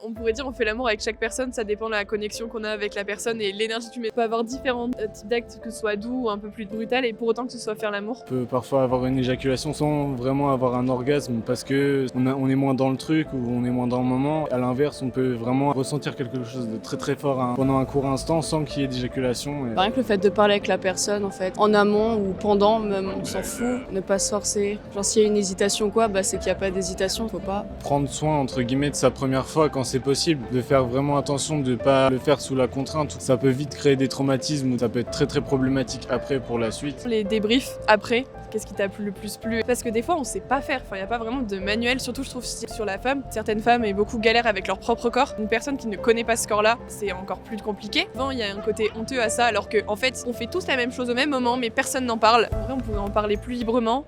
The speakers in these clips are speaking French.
on pourrait dire on fait l'amour avec chaque personne, ça dépend de la connexion qu'on a avec la personne et l'énergie que tu mets. On peut avoir différents types d'actes, que ce soit doux ou un peu plus brutal, et pour autant que ce soit faire l'amour. On peut parfois avoir une éjaculation sans vraiment avoir un orgasme parce que on est moins dans le truc ou on est moins dans le moment. À l'inverse, on peut vraiment ressentir quelque chose de très très fort pendant un court instant sans qu'il y ait d'éjaculation. Rien que le fait de parler avec la personne, en fait, en amont ou pendant, même, on s'en fout, ne pas se forcer. Genre s'il y a une hésitation ou quoi, c'est qu'il n'y a pas d'hésitation, faut pas. Prendre soin entre guillemets de sa première fois quand c'est possible, de faire vraiment attention de ne pas le faire sous la contrainte. Ça peut vite créer des traumatismes, ça peut être très très problématique après pour la suite. Les débriefs après, qu'est-ce qui t'a le plus plu? Parce que des fois on sait pas faire, il n'y a pas vraiment de manuel, surtout je trouve sur la femme. Certaines femmes et beaucoup galèrent avec leur propre corps. Une personne qui ne connaît pas ce corps-là, c'est encore plus compliqué. Souvent il y a un côté honteux à ça, alors qu'en fait on fait tous la même chose au même moment mais personne n'en parle. En vrai on pourrait en parler plus librement.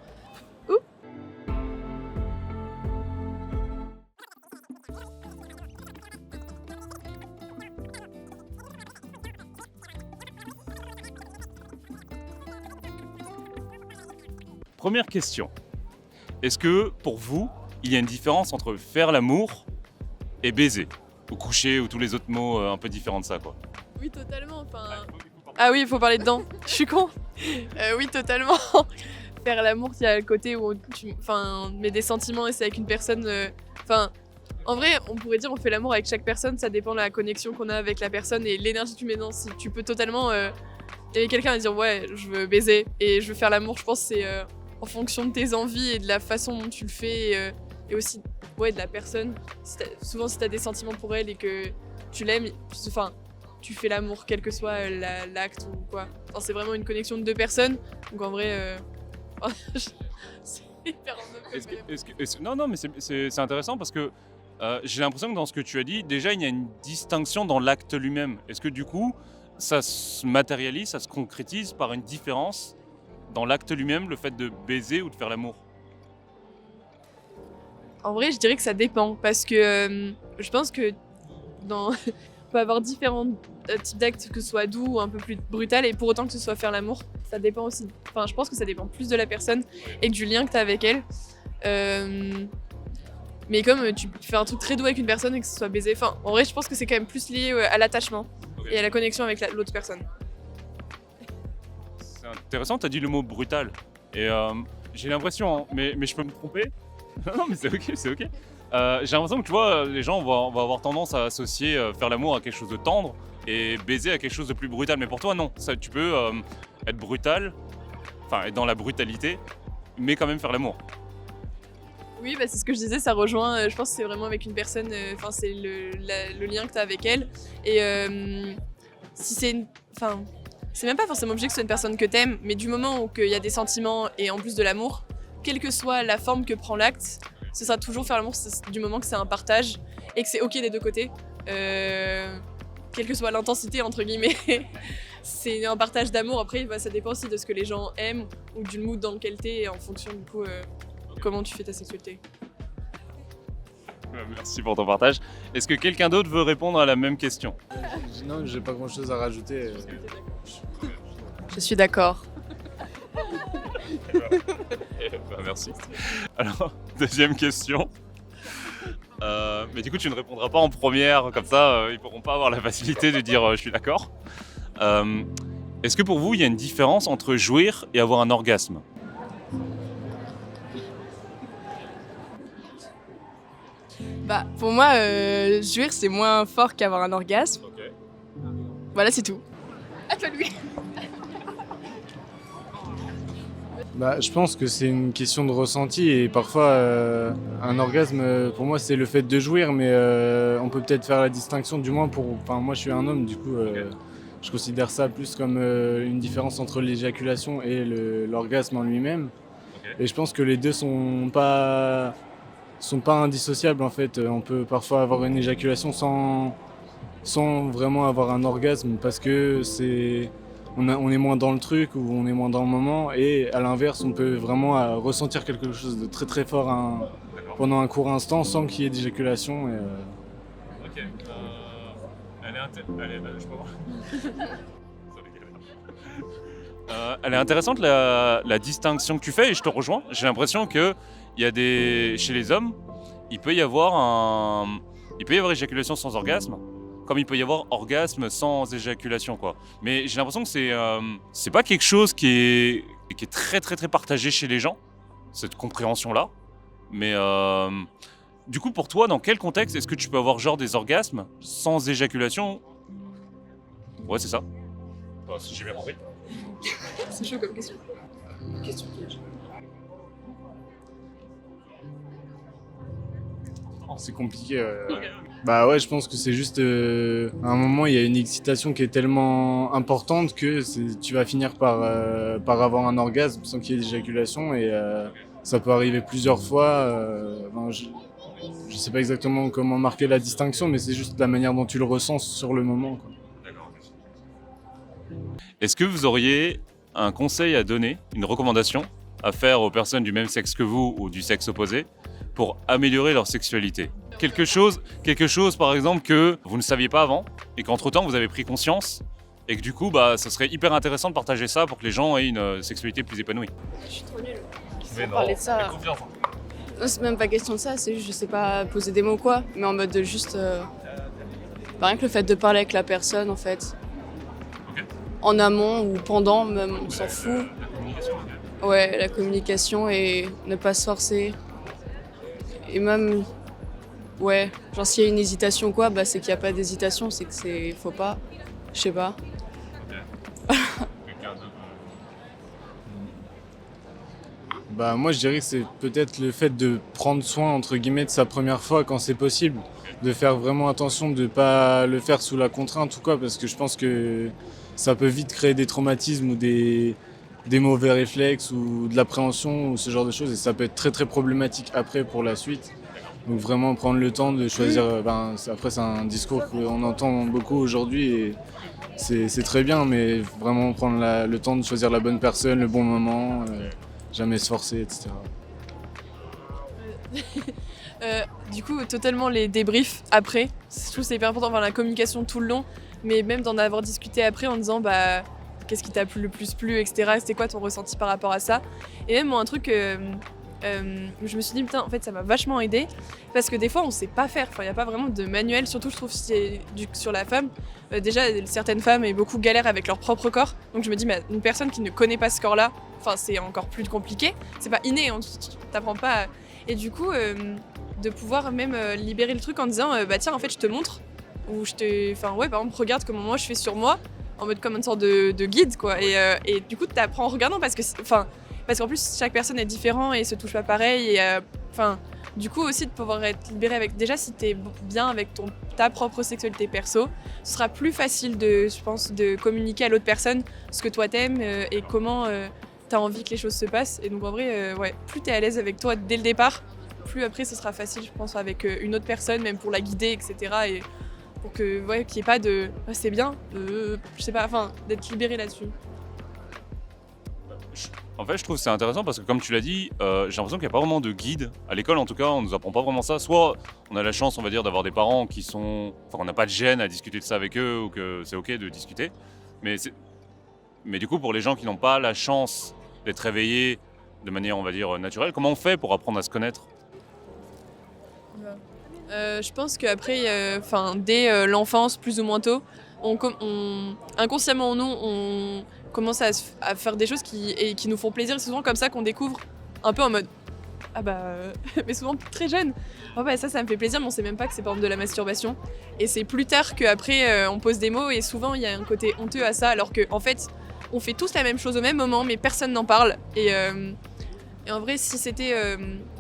Première question. Est-ce que pour vous, il y a une différence entre faire l'amour et baiser? Ou coucher, ou tous les autres mots un peu différents de ça, quoi. Oui, totalement. Ah oui, il faut parler dedans. Je suis con. Oui, totalement. Faire l'amour, il y a le côté où tu mets des sentiments et c'est avec une personne. En vrai, on pourrait dire on fait l'amour avec chaque personne, ça dépend de la connexion qu'on a avec la personne et l'énergie que tu mets dans. Si tu peux totalement. Il y avait quelqu'un à dire ouais, je veux baiser et je veux faire l'amour, je pense que c'est en fonction de tes envies et de la façon dont tu le fais et aussi de la personne. Souvent, si tu as des sentiments pour elle et que tu l'aimes, tu fais l'amour, quel que soit l'acte ou quoi. C'est vraiment une connexion de deux personnes. Donc en vrai, c'est hyper Non, mais c'est intéressant parce que j'ai l'impression que dans ce que tu as dit, déjà il y a une distinction dans l'acte lui-même. Est-ce que du coup, ça se matérialise, ça se concrétise par une différence dans l'acte lui-même, le fait de baiser ou de faire l'amour? En vrai, je dirais que ça dépend parce que je pense que on peut avoir différents types d'actes, que ce soit doux ou un peu plus brutal, et pour autant que ce soit faire l'amour. Ça dépend aussi. Je pense que ça dépend plus de la personne et du lien que tu as avec elle. Mais comme tu fais un truc très doux avec une personne et que ce soit baiser, en vrai, je pense que c'est quand même plus lié à l'attachement et à la connexion avec l'autre personne. C'est intéressant, tu as dit le mot brutal. Et j'ai l'impression, hein, mais je peux me tromper. Non, mais c'est ok. J'ai l'impression que tu vois, les gens vont avoir tendance à associer faire l'amour à quelque chose de tendre et baiser à quelque chose de plus brutal. Mais pour toi, non. Ça, tu peux être brutal, être dans la brutalité, mais quand même faire l'amour. Oui, c'est ce que je disais, ça rejoint, je pense que c'est vraiment avec une personne, c'est le lien que tu as avec elle. Et si c'est c'est même pas forcément obligé que ce soit une personne que t'aimes, mais du moment où il y a des sentiments et en plus de l'amour, quelle que soit la forme que prend l'acte, ce sera toujours faire l'amour du moment que c'est un partage et que c'est ok des deux côtés. Quelle que soit l'intensité, entre guillemets, c'est un partage d'amour. Après, ça dépend aussi de ce que les gens aiment ou du mood dans lequel t'es en fonction du coup comment tu fais ta sexualité. Merci pour ton partage. Est-ce que quelqu'un d'autre veut répondre à la même question? Non, j'ai pas grand chose à rajouter. Je suis d'accord. Merci. Alors, deuxième question. Mais du coup, tu ne répondras pas en première, comme ça, ils pourront pas avoir la facilité de dire je suis d'accord. Est-ce que pour vous, il y a une différence entre jouir et avoir un orgasme? Pour moi, jouir c'est moins fort qu'avoir un orgasme. Ok. Voilà, c'est tout. À toi, Louis. Je pense que c'est une question de ressenti et parfois un orgasme pour moi c'est le fait de jouir, mais on peut peut-être faire la distinction du moins moi je suis un homme, du coup je considère ça plus comme une différence entre l'éjaculation et l'orgasme en lui-même. Et je pense que les deux sont pas indissociables en fait. On peut parfois avoir une éjaculation sans vraiment avoir un orgasme parce que on est moins dans le truc ou on est moins dans le moment, et à l'inverse on peut vraiment ressentir quelque chose de très très fort pendant un court instant sans qu'il y ait d'éjaculation. Ok. Je peux voir. Elle est intéressante la distinction que tu fais et je te rejoins. J'ai l'impression que chez les hommes, il peut y avoir il peut y avoir éjaculation sans orgasme, comme il peut y avoir orgasme sans éjaculation, quoi. Mais j'ai l'impression que c'est pas quelque chose qui est très très très partagé chez les gens, cette compréhension-là. Mais du coup, pour toi, dans quel contexte est-ce que tu peux avoir genre des orgasmes sans éjaculation? Ouais, c'est ça. Bah, si j'ai bien compris. C'est chaud comme question. Question piège. C'est compliqué. Bah ouais, je pense que c'est juste à un moment il y a une excitation qui est tellement importante que tu vas finir par avoir un orgasme sans qu'il y ait d'éjaculation et ça peut arriver plusieurs fois. Ben, je sais pas exactement comment marquer la distinction, mais c'est juste la manière dont tu le ressens sur le moment, quoi. Est-ce que vous auriez un conseil à donner, une recommandation à faire aux personnes du même sexe que vous ou du sexe opposé pour améliorer leur sexualité? Quelque chose par exemple que vous ne saviez pas avant et qu'entre-temps vous avez pris conscience et que du coup bah, ça serait hyper intéressant de partager ça pour que les gens aient une sexualité plus épanouie. Je suis trop nulle. Sans parler de ça. Non, c'est même pas question de ça, c'est juste je sais pas poser des mots quoi, mais en mode de juste. Rien que le fait de parler avec la personne en fait. Ok. En amont ou pendant même, on s'en fout. La communication, ok. Ouais, la communication et ne pas se forcer. Et même, ouais, genre s'il y a une hésitation ou quoi, bah c'est qu'il n'y a pas d'hésitation, c'est que c'est faut pas. Je sais pas. Bah moi je dirais que c'est peut-être le fait de prendre soin entre guillemets de sa première fois quand c'est possible, de faire vraiment attention de pas le faire sous la contrainte ou quoi, parce que je pense que ça peut vite créer des traumatismes ou des mauvais réflexes ou de l'appréhension ou ce genre de choses et ça peut être très très problématique après pour la suite. Donc vraiment prendre le temps de choisir, après c'est un discours qu'on entend beaucoup aujourd'hui et c'est très bien, mais vraiment prendre le temps de choisir la bonne personne, le bon moment, jamais se forcer, etc. Du coup, totalement les débriefs après. Je trouve que c'est hyper important, la communication tout le long, mais même d'en avoir discuté après en disant bah qu'est-ce qui t'a le plus plu, etc. C'était quoi ton ressenti par rapport à ça. Et même moi, un truc, je me suis dit putain, en fait ça m'a vachement aidé parce que des fois on sait pas faire. Enfin, il y a pas vraiment de manuel, surtout je trouve sur la femme. Déjà, certaines femmes et beaucoup galèrent avec leur propre corps. Donc je me dis, mais une personne qui ne connaît pas ce corps-là, enfin c'est encore plus compliqué. C'est pas inné, tu t'apprends pas. Et du coup, de pouvoir même libérer le truc en disant, bah tiens, en fait je te montre ou par exemple regarde comment moi je fais sur moi, en mode comme une sorte de guide quoi. Et du coup t'apprends en regardant parce qu'en plus chaque personne est différente et se touche pas pareil. Et du coup aussi de pouvoir être libéré avec, déjà si t'es bien avec ta propre sexualité perso, ce sera plus facile je pense, de communiquer à l'autre personne ce que toi t'aimes et comment t'as envie que les choses se passent. Et donc en vrai, plus t'es à l'aise avec toi dès le départ, plus après ce sera facile je pense avec une autre personne, même pour la guider, etc. Et pour que, qu'il n'y ait pas de c'est bien, je sais pas, d'être libéré là-dessus. En fait, je trouve que c'est intéressant parce que, comme tu l'as dit, j'ai l'impression qu'il n'y a pas vraiment de guide. À l'école, en tout cas, on ne nous apprend pas vraiment ça. Soit on a la chance, on va dire, d'avoir des parents qui sont. Enfin, on n'a pas de gêne à discuter de ça avec eux ou que c'est OK de discuter. Mais du coup, pour les gens qui n'ont pas la chance d'être réveillés de manière, on va dire, naturelle, comment on fait pour apprendre à se connaître ? Je pense qu'après, dès l'enfance, plus ou moins tôt, inconsciemment ou non, on commence à faire des choses qui nous font plaisir. C'est souvent comme ça qu'on découvre, un peu en mode ah bah, mais souvent très jeune. Oh bah ça me fait plaisir, mais on sait même pas que c'est par exemple de la masturbation. Et c'est plus tard qu'après on pose des mots et souvent il y a un côté honteux à ça, alors qu'en fait on fait tous la même chose au même moment, mais personne n'en parle. Et en vrai, si c'était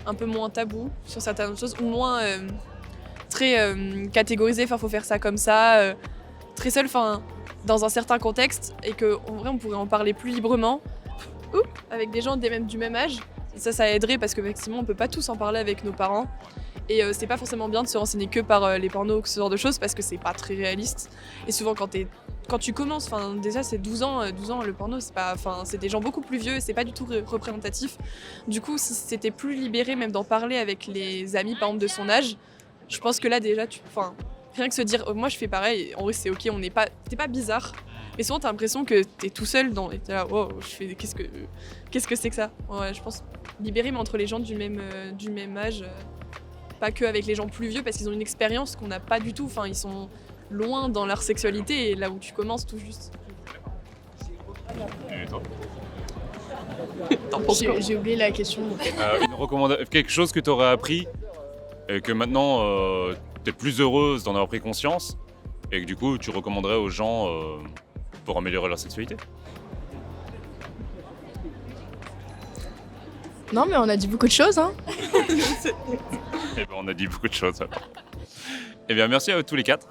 un peu moins tabou sur certaines choses, ou moins très catégorisé, faut faire ça comme ça, très seul, dans un certain contexte, et qu'en vrai on pourrait en parler plus librement, avec des gens du même âge. Ça aiderait parce qu'effectivement on peut pas tous en parler avec nos parents. Et c'est pas forcément bien de se renseigner que par les pornos ou ce genre de choses parce que c'est pas très réaliste. Et souvent quand tu commences, déjà c'est 12 ans le porno, c'est des gens beaucoup plus vieux et c'est pas du tout représentatif. Du coup, si c'était plus libéré même d'en parler avec les amis par exemple de son âge, je pense que là déjà rien que se dire moi je fais pareil, en vrai c'est OK, t'es pas bizarre. Mais souvent t'as l'impression que t'es tout seul et t'es là, wow, qu'est-ce que c'est que ça. Ouais, je pense libérer mais entre les gens du même âge. pas que avec les gens plus vieux parce qu'ils ont une expérience qu'on n'a pas du tout. Enfin, ils sont loin dans leur sexualité et là où tu commences tout juste. Et toi J'ai oublié la question. Quelque chose que tu aurais appris et que maintenant tu es plus heureuse d'en avoir pris conscience et que du coup tu recommanderais aux gens pour améliorer leur sexualité. Non, mais on a dit beaucoup de choses, hein. Eh ben, on a dit beaucoup de choses alors. Eh bien merci à tous les quatre.